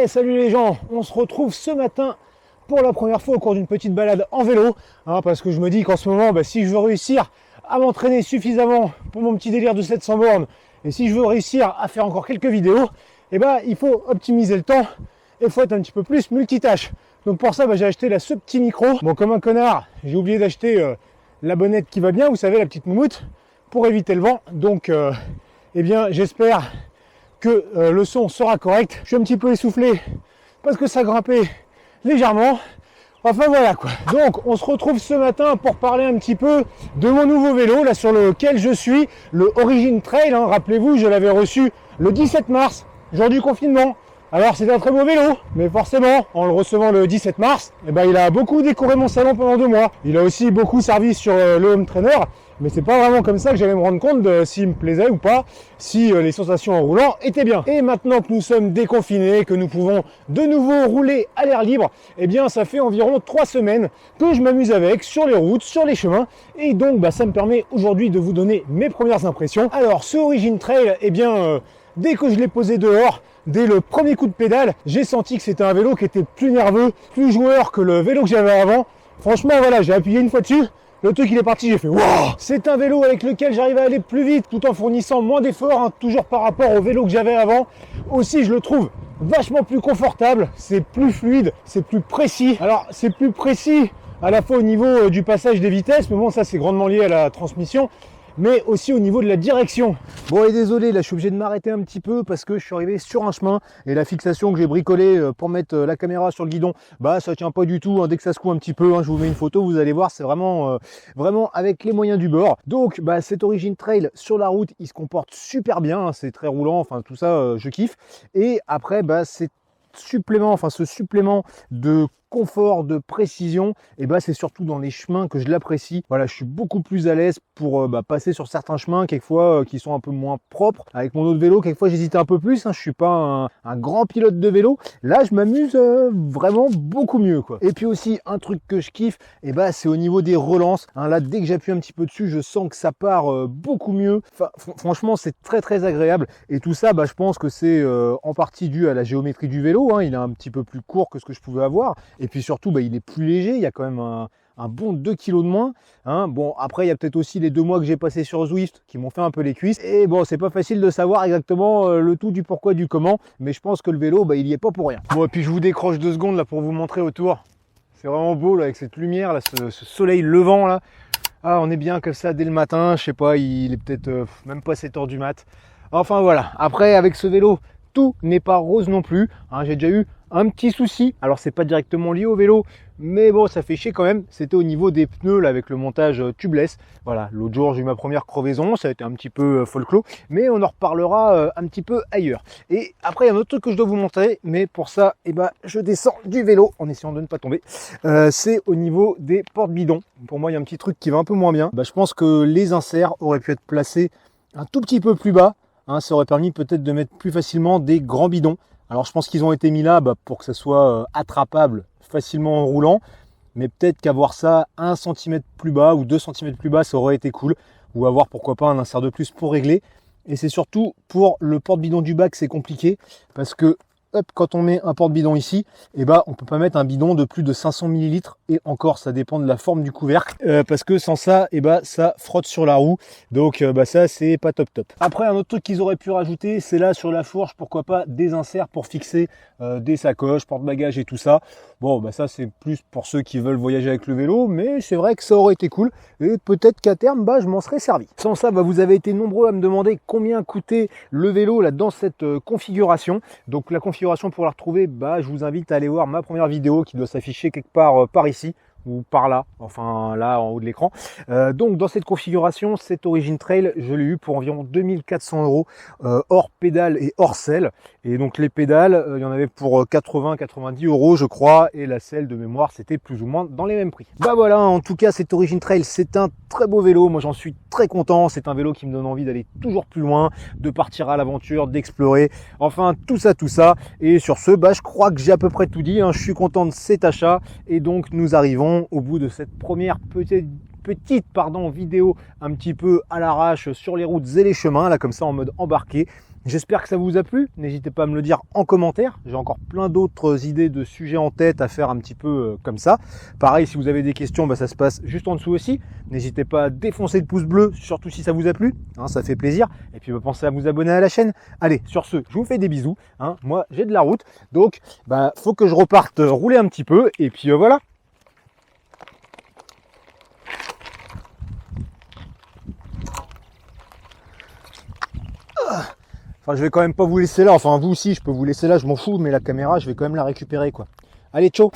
Hey, salut les gens, on se retrouve ce matin pour la première fois au cours d'une petite balade en vélo, parce que je me dis qu'en ce moment, si je veux réussir à m'entraîner suffisamment pour mon petit délire de 700 bornes, et si je veux réussir à faire encore quelques vidéos, il faut optimiser le temps et il faut être un petit peu plus multitâche. Donc pour ça, j'ai acheté ce petit micro. Bon, comme un connard, j'ai oublié d'acheter la bonnette qui va bien, vous savez, la petite moumoute, pour éviter le vent. Donc, j'espère que le son sera correct. Je suis un petit peu essoufflé parce que ça grimpait légèrement. Enfin voilà quoi. Donc on se retrouve ce matin pour parler un petit peu de mon nouveau vélo là sur lequel je suis, le Origin Trail. Rappelez-vous, je l'avais reçu le 17 mars, jour du confinement. Alors c'est un très beau vélo, mais forcément, en le recevant le 17 mars, il a beaucoup décoré mon salon pendant 2 mois. Il a aussi beaucoup servi sur le home trainer, mais c'est pas vraiment comme ça que j'allais me rendre compte de s'il me plaisait ou pas, si les sensations en roulant étaient bien. Et maintenant que nous sommes déconfinés, que nous pouvons de nouveau rouler à l'air libre, ça fait environ 3 semaines que je m'amuse avec sur les routes, sur les chemins, et donc ça me permet aujourd'hui de vous donner mes premières impressions. Alors ce Origin Trail, dès que je l'ai posé dehors, dès le premier coup de pédale, j'ai senti que c'était un vélo qui était plus nerveux, plus joueur que le vélo que j'avais avant. Franchement, voilà, j'ai appuyé une fois dessus, le truc il est parti, j'ai fait waouh. C'est un vélo avec lequel j'arrive à aller plus vite tout en fournissant moins d'efforts, toujours par rapport au vélo que j'avais avant. Aussi, je le trouve vachement plus confortable, c'est plus fluide, c'est plus précis. Alors, c'est plus précis à la fois au niveau du passage des vitesses, mais bon, ça c'est grandement lié à la transmission, mais aussi au niveau de la direction. Bon, et désolé, là je suis obligé de m'arrêter un petit peu parce que je suis arrivé sur un chemin et la fixation que j'ai bricolée pour mettre la caméra sur le guidon, ça tient pas du tout. Dès que ça secoue un petit peu, je vous mets une photo, vous allez voir, c'est vraiment avec les moyens du bord. Donc cet Origin Trail sur la route, il se comporte super bien, c'est très roulant, enfin tout ça je kiffe. Et après c'est ce supplément de confort, de précision, c'est surtout dans les chemins que je l'apprécie. Voilà, je suis beaucoup plus à l'aise pour passer sur certains chemins, quelquefois qui sont un peu moins propres. Avec mon autre vélo, quelquefois j'hésitais un peu plus, je suis pas un grand pilote de vélo. Là, je m'amuse vraiment beaucoup mieux, quoi. Et puis aussi, un truc que je kiffe, c'est au niveau des relances. Là, dès que j'appuie un petit peu dessus, je sens que ça part beaucoup mieux. Enfin, franchement, c'est très très agréable. Et tout ça, je pense que c'est en partie dû à la géométrie du vélo. Il est un petit peu plus court que ce que je pouvais avoir. Et puis surtout, il est plus léger, il y a quand même un bon 2 kg de moins. Bon, après, il y a peut-être aussi les 2 mois que j'ai passé sur Zwift qui m'ont fait un peu les cuisses. Et bon, c'est pas facile de savoir exactement le tout du pourquoi, du comment. Mais je pense que le vélo, il y est pas pour rien. Bon, et puis je vous décroche 2 secondes là pour vous montrer autour. C'est vraiment beau là, avec cette lumière, là, ce soleil levant là. On est bien comme ça dès le matin. Je sais pas, il est peut-être même pas 7 h du mat. Enfin voilà. Après, avec ce vélo, tout n'est pas rose non plus. J'ai déjà eu un petit souci, alors c'est pas directement lié au vélo, mais bon, ça fait chier quand même. C'était au niveau des pneus là, avec le montage tubeless. Voilà, l'autre jour j'ai eu ma première crevaison, ça a été un petit peu folklore, mais on en reparlera un petit peu ailleurs. Et après il y a un autre truc que je dois vous montrer, mais pour ça je descends du vélo en essayant de ne pas tomber. C'est au niveau des porte-bidons. Pour moi il y a un petit truc qui va un peu moins bien. Je pense que les inserts auraient pu être placés un tout petit peu plus bas. Ça aurait permis peut-être de mettre plus facilement des grands bidons. Alors je pense qu'ils ont été mis là pour que ça soit attrapable facilement en roulant, mais peut-être qu'avoir ça 1 cm plus bas ou 2 cm plus bas, ça aurait été cool, ou avoir pourquoi pas un insert de plus pour régler. Et c'est surtout pour le porte-bidon du bas que c'est compliqué, parce que quand on met un porte-bidon ici, on peut pas mettre un bidon de plus de 500 ml, et encore ça dépend de la forme du couvercle, parce que sans ça, ça frotte sur la roue, donc ça c'est pas top. Après, un autre truc qu'ils auraient pu rajouter, c'est là sur la fourche, pourquoi pas des inserts pour fixer des sacoches, porte-bagages et tout ça. Bon, ça c'est plus pour ceux qui veulent voyager avec le vélo, mais c'est vrai que ça aurait été cool, et peut-être qu'à terme, je m'en serais servi. Sans ça, vous avez été nombreux à me demander combien coûtait le vélo là dans cette configuration. Donc la configuration, pour la retrouver, je vous invite à aller voir ma première vidéo qui doit s'afficher quelque part par ici ou par là, enfin là en haut de l'écran. Donc dans cette configuration, cet Origin Trail, je l'ai eu pour environ 2400 € hors pédale et hors selle. Et donc les pédales, il y en avait pour 80-90 € je crois, et la selle de mémoire c'était plus ou moins dans les mêmes prix. Voilà, en tout cas cet Origin Trail, c'est un très beau vélo, moi j'en suis très content, c'est un vélo qui me donne envie d'aller toujours plus loin, de partir à l'aventure, d'explorer, enfin tout ça. Et sur ce, je crois que j'ai à peu près tout dit, je suis content de cet achat, et donc nous arrivons au bout de cette première petite vidéo un petit peu à l'arrache sur les routes et les chemins, là comme ça en mode embarqué. J'espère que ça vous a plu. N'hésitez pas à me le dire en commentaire. J'ai encore plein d'autres idées de sujets en tête à faire un petit peu comme ça. Pareil, si vous avez des questions, bah, ça se passe juste en dessous aussi. N'hésitez pas à défoncer le pouce bleu, surtout si ça vous a plu. Hein, ça fait plaisir. Et puis bah, pensez à vous abonner à la chaîne. Allez, sur ce, je vous fais des bisous. Hein. Moi, j'ai de la route. Donc, bah, faut que je reparte rouler un petit peu. Et puis voilà. Enfin, je vais quand même pas vous laisser là. Enfin, vous aussi, je peux vous laisser là, je m'en fous, mais la caméra, je vais quand même la récupérer, quoi. Allez, ciao!